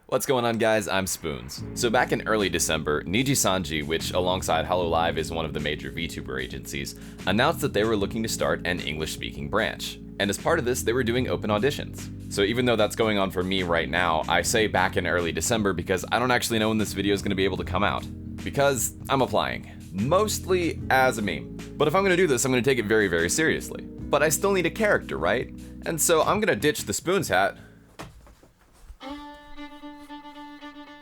What's going on, guys? I'm Spoons. So back in early December, Nijisanji, which alongside Hololive is one of the major VTuber agencies, announced that they were looking to start an English-speaking branch. And as part of this, they were doing open auditions. So even though that's going on for me right now, I say back in early December because I don't actually know when this video is going to be able to come out. Because I'm applying. Mostly as a meme. But if I'm going to do this, I'm going to take it very, very seriously. But I still need a character, right? And so I'm going to ditch the Spoons hat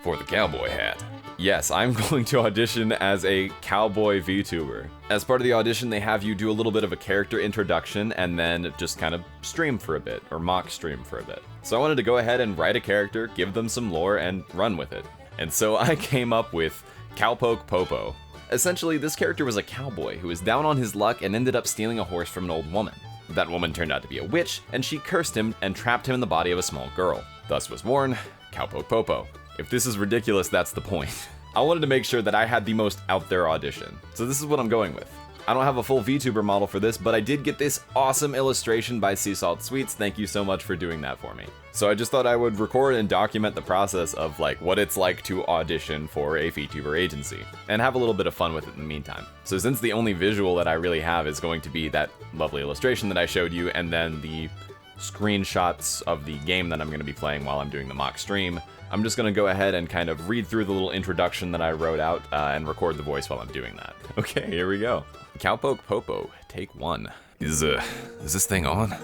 for the Cowboy hat. Yes, I'm going to audition as a Cowboy VTuber. As part of the audition, they have you do a little bit of a character introduction and then just kind of stream for a bit, or mock stream for a bit. So I wanted to go ahead and write a character, give them some lore, and run with it. And so I came up with Cowpoke PoPo. Essentially, this character was a cowboy who was down on his luck and ended up stealing a horse from an old woman. That woman turned out to be a witch, and she cursed him and trapped him in the body of a small girl. Thus was born Cowpoke PoPo. If this is ridiculous, that's the point. I wanted to make sure that I had the most out there audition. So this is what I'm going with. I don't have a full VTuber model for this, but I did get this awesome illustration by Sea Salt Sweets. Thank you so much for doing that for me. So I just thought I would record and document the process of like what it's like to audition for a VTuber agency and have a little bit of fun with it in the meantime. So since the only visual that I really have is going to be that lovely illustration that I showed you and then the screenshots of the game that I'm going to be playing while I'm doing the mock stream, I'm just going to go ahead and kind of read through the little introduction that I wrote out and record the voice while I'm doing that. Okay, here we go. Cowpoke PoPo, take 1. Is this thing on?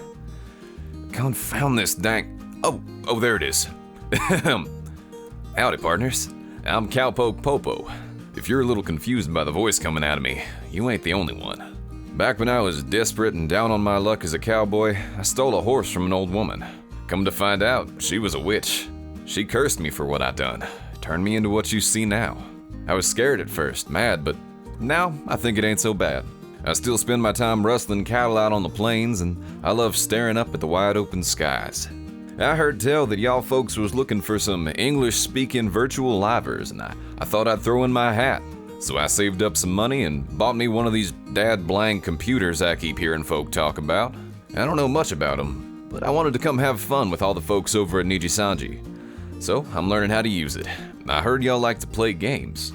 Confound this dang... Oh, there it is. Howdy, partners. I'm Cowpoke PoPo. If you're a little confused by the voice coming out of me, you ain't the only one. Back when I was desperate and down on my luck as a cowboy, I stole a horse from an old woman. Come to find out, she was a witch. She cursed me for what I done, turned me into what you see now. I was scared at first, mad, but now I think it ain't so bad. I still spend my time rustling cattle out on the plains, and I love staring up at the wide open skies. I heard tell that y'all folks was looking for some English-speaking virtual livers, and I thought I'd throw in my hat. So I saved up some money and bought me one of these dad-blang computers I keep hearing folk talk about. I don't know much about them, but I wanted to come have fun with all the folks over at Nijisanji. So I'm learning how to use it. I heard y'all like to play games.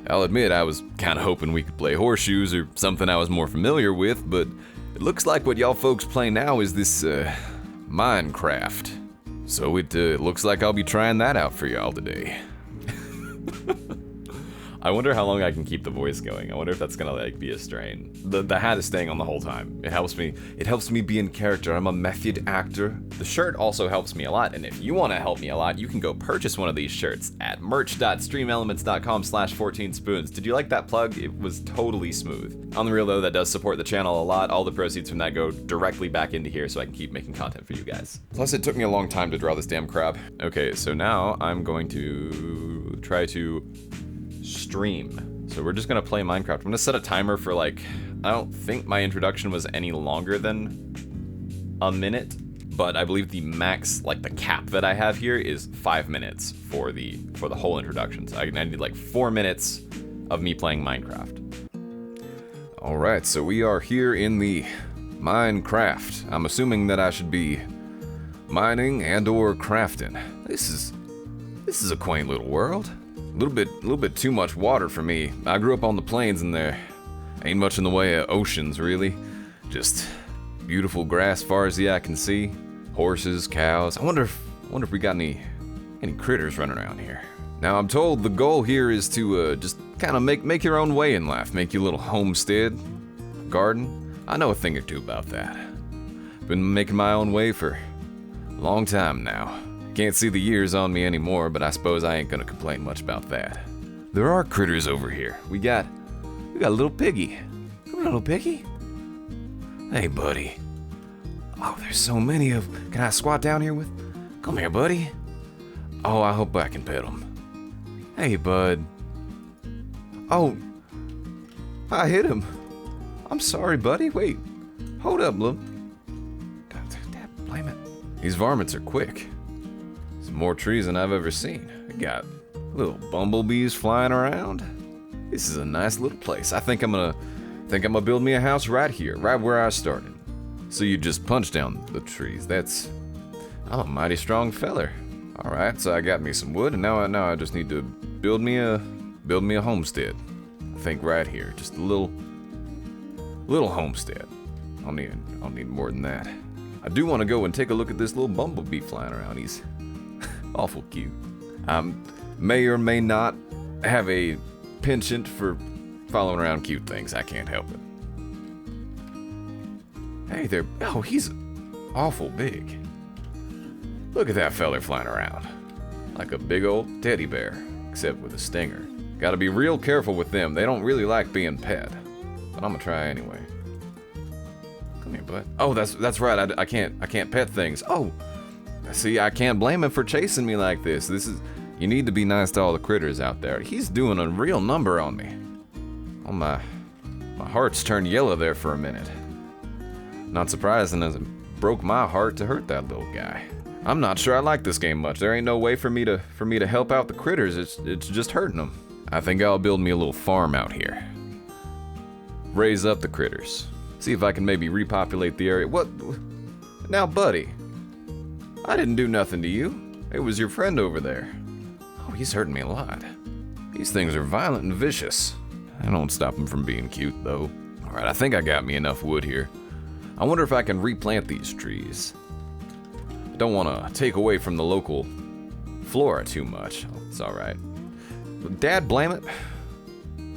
I'll admit I was kinda hoping we could play horseshoes or something I was more familiar with, but it looks like what y'all folks play now is this, Minecraft. So it looks like I'll be trying that out for y'all today. I wonder how long I can keep the voice going. I wonder if that's gonna like be a strain. The hat is staying on the whole time. It helps me be in character. I'm a method actor. The shirt also helps me a lot, and if you want to help me a lot, you can go purchase one of these shirts at merch.streamelements.com/14spoons. Did you like that plug? It was totally smooth. On the real though, that does support the channel a lot. All the proceeds from that go directly back into here so I can keep making content for you guys. Plus it took me a long time to draw this damn crab. Okay, so now I'm going to try to stream. So we're just gonna play Minecraft. I'm gonna set a timer for like, I don't think my introduction was any longer than a minute, but I believe the max, like the cap that I have here is 5 minutes for the whole introduction. So I need like 4 minutes of me playing Minecraft. All right, so we are here in the Minecraft. I'm assuming that I should be mining and or crafting. This is a quaint little world. A little bit too much water for me. I grew up on the plains and there ain't much in the way of oceans, really. Just beautiful grass far as the eye can see. Horses, cows. I wonder if we got any critters running around here. Now I'm told the goal here is to just kind of make your own way in life. Make your little homestead, garden. I know a thing or two about that. Been making my own way for a long time now. Can't see the years on me anymore, but I suppose I ain't gonna complain much about that. There are critters over here. We got a little piggy. Come on, little piggy. Hey, buddy. Oh, there's so many of them. Can I squat down here with? Come here, buddy. Oh, I hope I can pet him. Hey, bud. Oh, I hit him. I'm sorry, buddy. Wait, hold up, look. Blame it. These varmints are quick. More trees than I've ever seen. I got little bumblebees flying around. This is a nice little place. I think I'm gonna build me a house right here, right where I started. So you just punch down the trees. I'm a mighty strong feller. All right, so I got me some wood, and now I just need to build me a homestead. I think right here, just a little homestead. I'll need more than that. I do want to go and take a look at this little bumblebee flying around. He's awful cute. May or may not have a penchant for following around cute things. I can't help it. Hey there. Oh, he's awful big. Look at that feller flying around. Like a big old teddy bear, except with a stinger. Gotta be real careful with them. They don't really like being pet. But I'm gonna try anyway. Come here, bud. Oh, that's right. I can't pet things. Oh, see, I can't blame him for chasing me like this. You need to be nice to all the critters out there. He's doing a real number on me. Oh, my heart's turned yellow there for a minute. Not surprising as it broke my heart to hurt that little guy. I'm not sure I like this game much. There ain't no way for me to help out the critters. It's just hurting them. I think I'll build me a little farm out here. Raise up the critters. See if I can maybe repopulate the area. What? Now, buddy. I didn't do nothing to you. It was your friend over there. Oh, he's hurting me a lot. These things are violent and vicious. I don't stop them from being cute, though. Alright, I think I got me enough wood here. I wonder if I can replant these trees. I don't want to take away from the local flora too much. Oh, it's alright. Dad, blame it.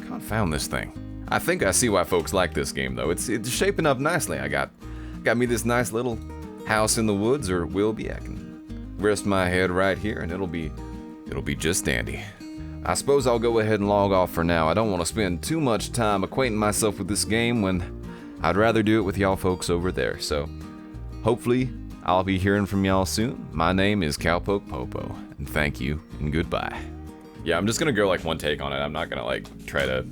Confound this thing. I think I see why folks like this game, though. It's shaping up nicely. I got me this nice little house in the woods, or will be. I can rest my head right here, and it'll be just dandy. I suppose I'll go ahead and log off for now. I don't want to spend too much time acquainting myself with this game when I'd rather do it with y'all folks over there. So, hopefully, I'll be hearing from y'all soon. My name is Cowpoke PoPo, and thank you and goodbye. Yeah, I'm just gonna go like one take on it. I'm not gonna like try to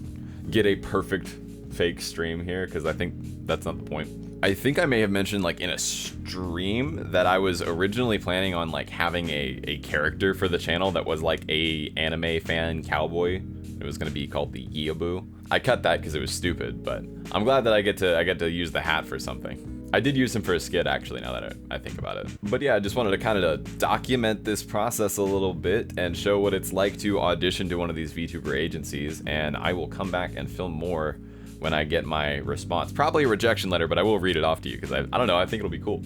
get a perfect fake stream here, because I think that's not the point. I think I may have mentioned like in a stream that I was originally planning on like having a character for the channel that was like a anime fan cowboy. It was gonna be called the Eaboo. I cut that because it was stupid, but I'm glad that I get to use the hat for something. I did use him for a skit, actually, now that I think about it. But yeah, I just wanted to kind of document this process a little bit and show what it's like to audition to one of these VTuber agencies, and I will come back and film more when I get my response. Probably a rejection letter, but I will read it off to you, because I don't know, I think it'll be cool.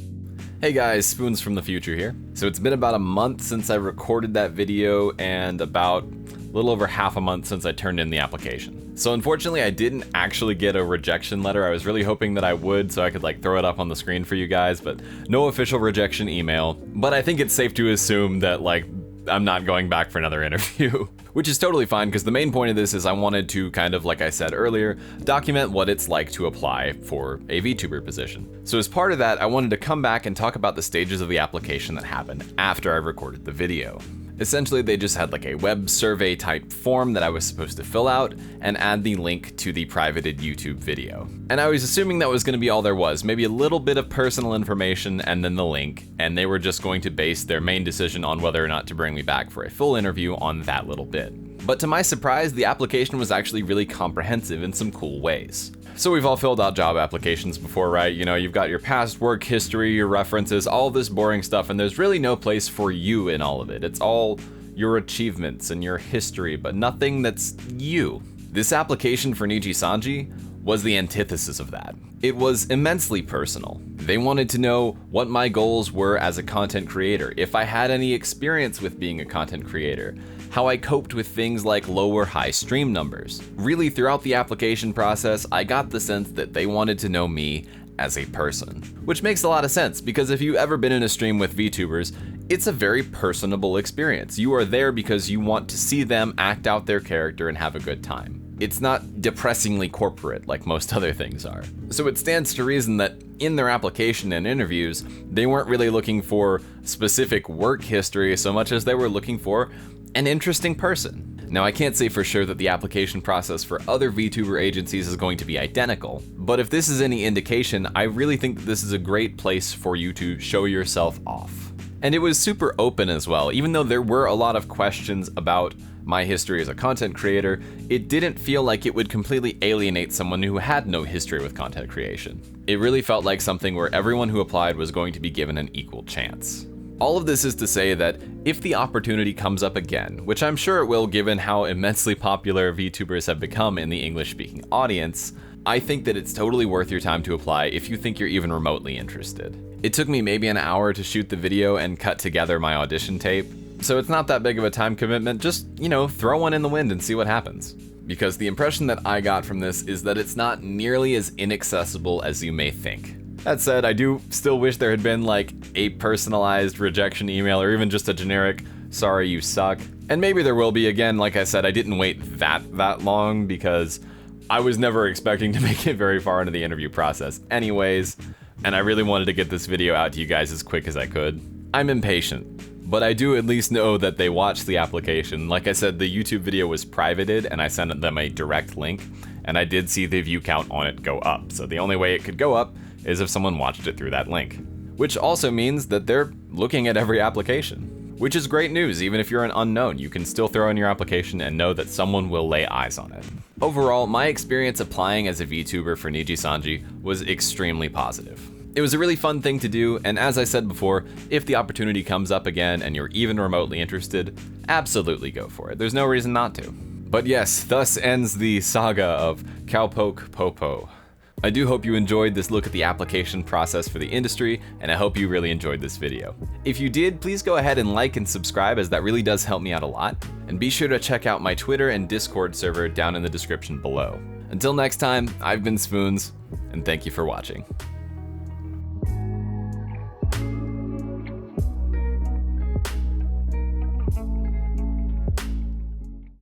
Hey guys, Spoons from the future here. So it's been about a month since I recorded that video, and about a little over half a month since I turned in the application. So unfortunately, I didn't actually get a rejection letter. I was really hoping that I would, so I could like throw it up on the screen for you guys, but no official rejection email. But I think it's safe to assume that like I'm not going back for another interview, which is totally fine, because the main point of this is I wanted to kind of, like I said earlier, document what it's like to apply for a VTuber position. So as part of that, I wanted to come back and talk about the stages of the application that happened after I recorded the video. Essentially, they just had like a web survey type form that I was supposed to fill out and add the link to the privated YouTube video. And I was assuming that was going to be all there was, maybe a little bit of personal information and then the link, and they were just going to base their main decision on whether or not to bring me back for a full interview on that little bit. But to my surprise, the application was actually really comprehensive in some cool ways. So we've all filled out job applications before, right? You know, you've got your past work history, your references, all this boring stuff, and there's really no place for you in all of it. It's all your achievements and your history, but nothing that's you. This application for Nijisanji was the antithesis of that. It was immensely personal. They wanted to know what my goals were as a content creator, if I had any experience with being a content creator, how I coped with things like low or high stream numbers. Really, throughout the application process, I got the sense that they wanted to know me as a person. Which makes a lot of sense, because if you've ever been in a stream with VTubers, it's a very personable experience. You are there because you want to see them act out their character and have a good time. It's not depressingly corporate like most other things are. So it stands to reason that in their application and interviews, they weren't really looking for specific work history so much as they were looking for an interesting person. Now, I can't say for sure that the application process for other VTuber agencies is going to be identical, but if this is any indication, I really think that this is a great place for you to show yourself off. And it was super open as well. Even though there were a lot of questions about my history as a content creator, it didn't feel like it would completely alienate someone who had no history with content creation. It really felt like something where everyone who applied was going to be given an equal chance. All of this is to say that if the opportunity comes up again, which I'm sure it will given how immensely popular VTubers have become in the English-speaking audience, I think that it's totally worth your time to apply if you think you're even remotely interested. It took me maybe an hour to shoot the video and cut together my audition tape, so it's not that big of a time commitment, just, throw one in the wind and see what happens. Because the impression that I got from this is that it's not nearly as inaccessible as you may think. That said, I do still wish there had been like a personalized rejection email or even just a generic, sorry you suck. And maybe there will be again. Like I said, I didn't wait that long because I was never expecting to make it very far into the interview process anyways, and I really wanted to get this video out to you guys as quick as I could. I'm impatient, but I do at least know that they watched the application. Like I said, the YouTube video was privated and I sent them a direct link, and I did see the view count on it go up. So the only way it could go up is if someone watched it through that link. Which also means that they're looking at every application. Which is great news. Even if you're an unknown, you can still throw in your application and know that someone will lay eyes on it. Overall, my experience applying as a VTuber for Nijisanji was extremely positive. It was a really fun thing to do, and as I said before, if the opportunity comes up again and you're even remotely interested, absolutely go for it. There's no reason not to. But yes, thus ends the saga of Cowpoke PoPo. I do hope you enjoyed this look at the application process for the industry, and I hope you really enjoyed this video. If you did, please go ahead and like and subscribe, as that really does help me out a lot. And be sure to check out my Twitter and Discord server down in the description below. Until next time, I've been Spoons, and thank you for watching.